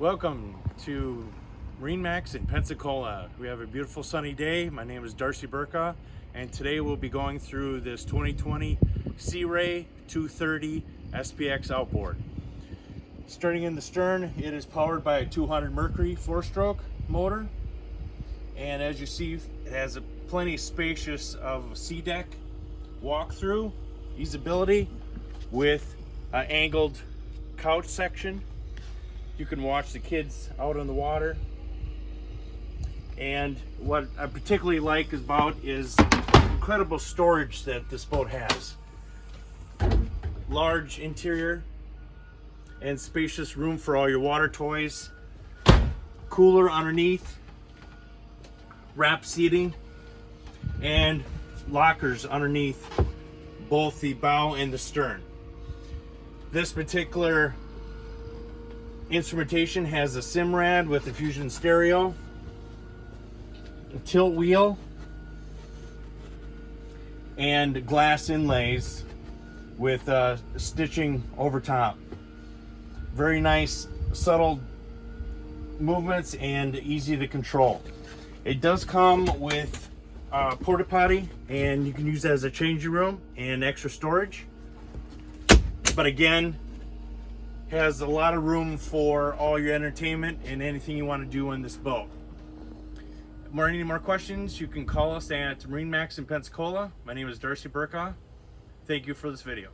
Welcome to MarineMax in Pensacola. We have a beautiful sunny day. My name is Darcy Burka, and today we'll be going through this 2020 Sea Ray 230 SPX outboard. Starting in the stern, it is powered by a 200 Mercury 4-stroke motor, and as you see, it has a plenty spacious of sea deck walk-through, usability with an angled couch section. You can watch the kids out on the water. And what I particularly like about is the incredible storage that this boat has. Large interior and spacious room for all your water toys. Cooler underneath, wrap seating, and lockers underneath both the bow and the stern. This particular instrumentation has a Simrad with a Fusion stereo, a tilt wheel, and glass inlays with stitching over top. Very nice, subtle movements and easy to control. It does come with a porta potty, and you can use that as a changing room and extra storage. But again, has a lot of room for all your entertainment and anything you want to do on this boat. Any more questions, you can call us at MarineMax in Pensacola. My name is Darcy Burka. Thank you for this video.